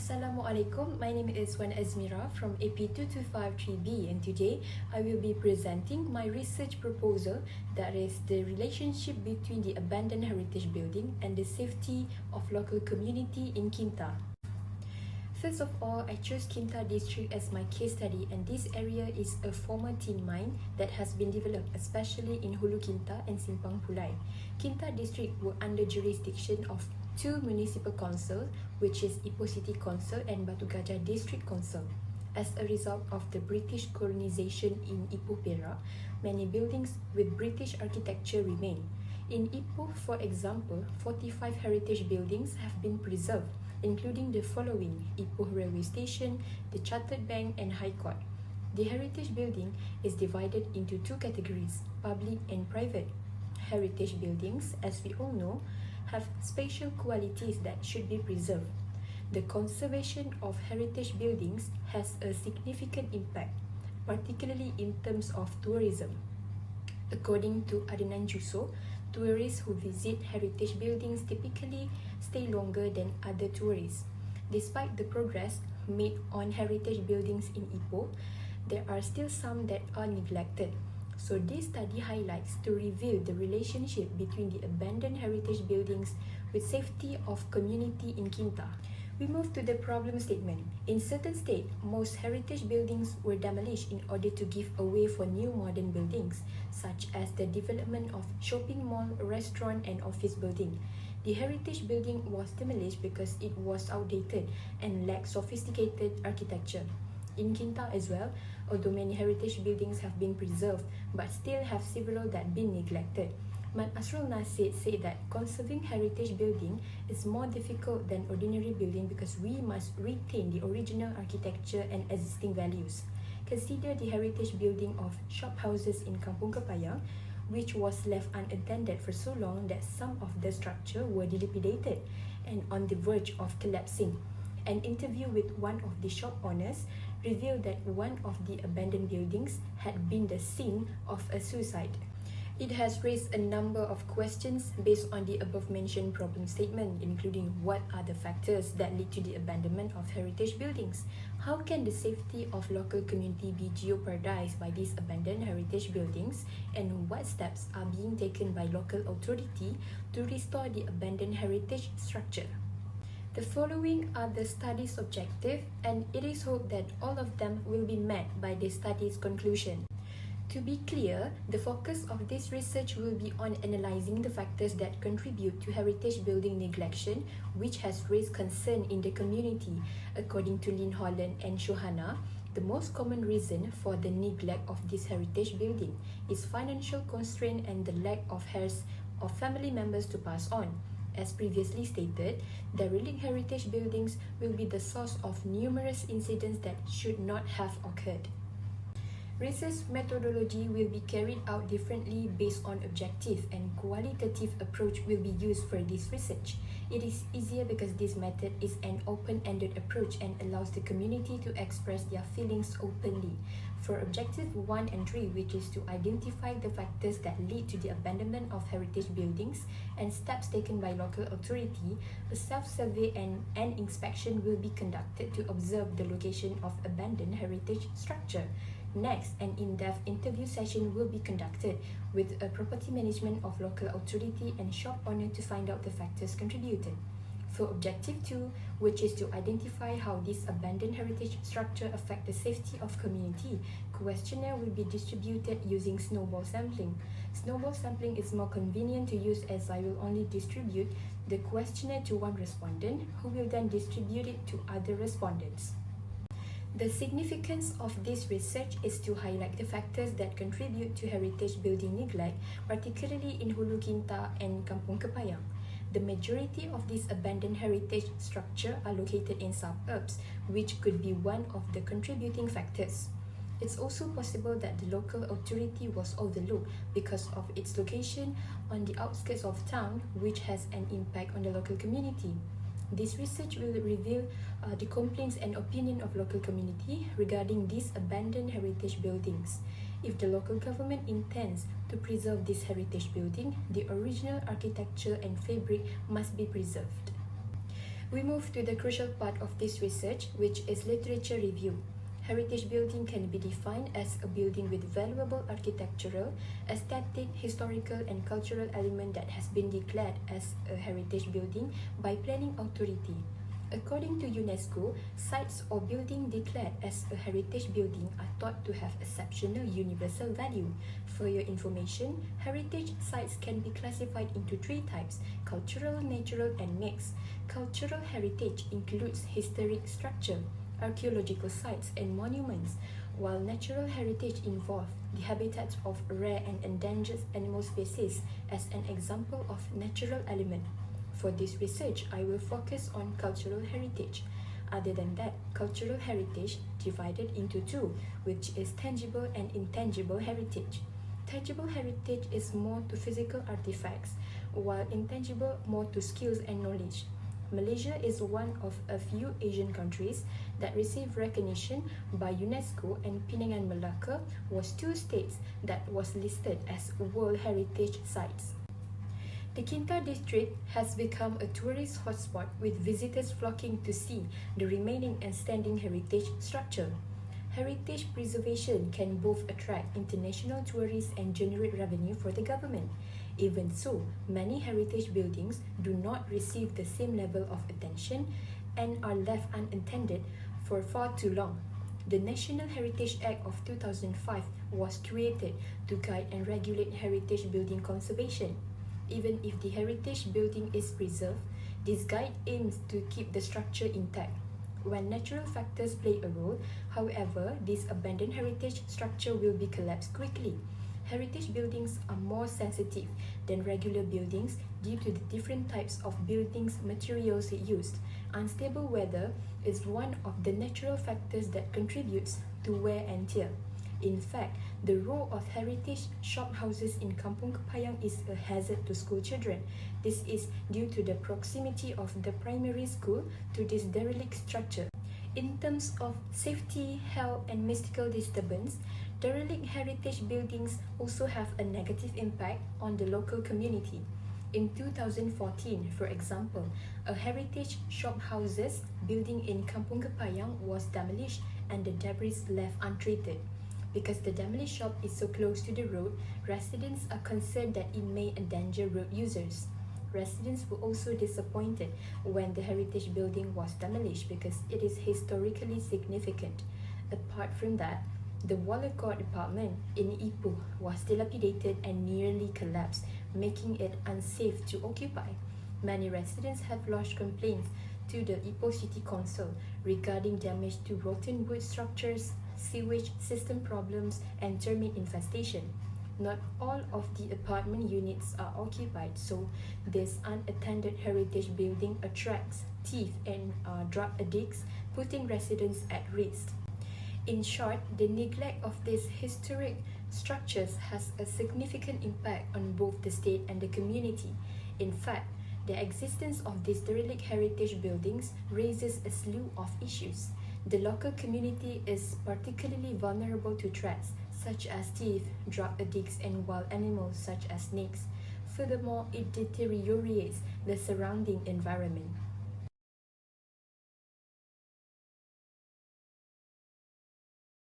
Assalamualaikum, my name is Ezmira from AP2253B, and today I will be presenting my research proposal, that is the relationship between the abandoned heritage building and the safety of local community in Kinta. First of all, I chose Kinta district as my case study, and this area is a former tin mine that has been developed especially in Hulu Kinta and Simpang Pulai. Kinta district were under jurisdiction of two municipal councils, which is Ipoh City Council and Batu Gajah District Council. As a result of the British colonization in Ipoh Perak, many buildings with British architecture remain. In Ipoh, for example, 45 heritage buildings have been preserved, including the following: Ipoh Railway Station, the Chartered Bank, and High Court. The heritage building is divided into two categories, public and private. Heritage buildings, as we all know, have special qualities that should be preserved. The conservation of heritage buildings has a significant impact, particularly in terms of tourism. According to Adnan Jusso, tourists who visit heritage buildings typically stay longer than other tourists. Despite the progress made on heritage buildings in Ipoh, there are still some that are neglected. So this study highlights to reveal the relationship between the abandoned heritage buildings with safety of community in Kinta. We move to the problem statement. In certain states, most heritage buildings were demolished in order to give away for new modern buildings, such as the development of shopping mall, restaurant, and office building. The heritage building was demolished because it was outdated and lacked sophisticated architecture. In Kinta as well, although many heritage buildings have been preserved, but still have several that have been neglected. Mat Asrul Nasir said that conserving heritage building is more difficult than ordinary building because we must retain the original architecture and existing values. Consider the heritage building of shop houses in Kampung Kepayang, which was left unattended for so long that some of the structure were dilapidated and on the verge of collapsing. An interview with one of the shop owners revealed that one of the abandoned buildings had been the scene of a suicide. It has raised a number of questions based on the above-mentioned problem statement, including what are the factors that lead to the abandonment of heritage buildings? How can the safety of local community be jeopardized by these abandoned heritage buildings? And what steps are being taken by local authority to restore the abandoned heritage structure? The following are the study's objectives, and it is hoped that all of them will be met by the study's conclusion. To be clear, the focus of this research will be on analyzing the factors that contribute to heritage building neglection, which has raised concern in the community. According to Lynn Holland and Shohana, the most common reason for the neglect of this heritage building is financial constraint and the lack of heirs or family members to pass on. As previously stated, derelict heritage buildings will be the source of numerous incidents that should not have occurred. Research methodology will be carried out differently based on objective and qualitative approach will be used for this research. It is easier because this method is an open-ended approach and allows the community to express their feelings openly. For objective 1 and 3, which is to identify the factors that lead to the abandonment of heritage buildings and steps taken by local authority, a self-survey and an inspection will be conducted to observe the location of abandoned heritage structure. Next, an in-depth interview session will be conducted with a property management of local authority and shop owner to find out the factors contributed. For objective 2, which is to identify how this abandoned heritage structure affect the safety of community, questionnaire will be distributed using snowball sampling. Snowball sampling is more convenient to use as I will only distribute the questionnaire to one respondent who will then distribute it to other respondents. The significance of this research is to highlight the factors that contribute to heritage building neglect, particularly in Hulu Kinta and Kampung Kepayang. The majority of these abandoned heritage structures are located in suburbs, which could be one of the contributing factors. It's also possible that the local authority was overlooked because of its location on the outskirts of town, which has an impact on the local community. This research will reveal the complaints and opinion of local community regarding these abandoned heritage buildings. If the local government intends to preserve this heritage building, the original architecture and fabric must be preserved. We move to the crucial part of this research, which is literature review. Heritage building can be defined as a building with valuable architectural, aesthetic, historical, and cultural element that has been declared as a heritage building by planning authority. According to UNESCO, sites or buildings declared as a heritage building are thought to have exceptional universal value. For your information, heritage sites can be classified into three types: cultural, natural, and mixed. Cultural heritage includes historic structure, archaeological sites, and monuments, while natural heritage involves the habitats of rare and endangered animal species as an example of natural element. For this research, I will focus on cultural heritage. Other than that, cultural heritage divided into two, which is tangible and intangible heritage. Tangible heritage is more to physical artifacts, while intangible more to skills and knowledge. Malaysia is one of a few Asian countries that received recognition by UNESCO, and Penang and Malacca was two states that was listed as World Heritage Sites. The Kinta district has become a tourist hotspot with visitors flocking to see the remaining and standing heritage structure. Heritage preservation can both attract international tourists and generate revenue for the government. Even so, many heritage buildings do not receive the same level of attention and are left unattended for far too long. The National Heritage Act of 2005 was created to guide and regulate heritage building conservation. Even if the heritage building is preserved, this guide aims to keep the structure intact. When natural factors play a role, however, this abandoned heritage structure will be collapsed quickly. Heritage buildings are more sensitive than regular buildings due to the different types of buildings materials used. Unstable weather is one of the natural factors that contributes to wear and tear. In fact, the row of heritage shophouses in Kampung Kepayang is a hazard to school children. This is due to the proximity of the primary school to this derelict structure. In terms of safety, health, and mystical disturbance, derelict heritage buildings also have a negative impact on the local community. In 2014, for example, a heritage shophouses building in Kampung Kepayang was demolished and the debris left untreated. Because the demolished shop is so close to the road, residents are concerned that it may endanger road users. Residents were also disappointed when the heritage building was demolished because it is historically significant. Apart from that, the Water department in Ipoh was dilapidated and nearly collapsed, making it unsafe to occupy. Many residents have lodged complaints to the Ipoh City Council regarding damage to rotten wood structures, sewage system problems, and termite infestation. Not all of the apartment units are occupied, so this unattended heritage building attracts thieves and drug addicts, putting residents at risk. In short, the neglect of these historic structures has a significant impact on both the state and the community. In fact, the existence of these derelict heritage buildings raises a slew of issues. The local community is particularly vulnerable to threats such as thieves, drug addicts, and wild animals such as snakes. Furthermore, it deteriorates the surrounding environment.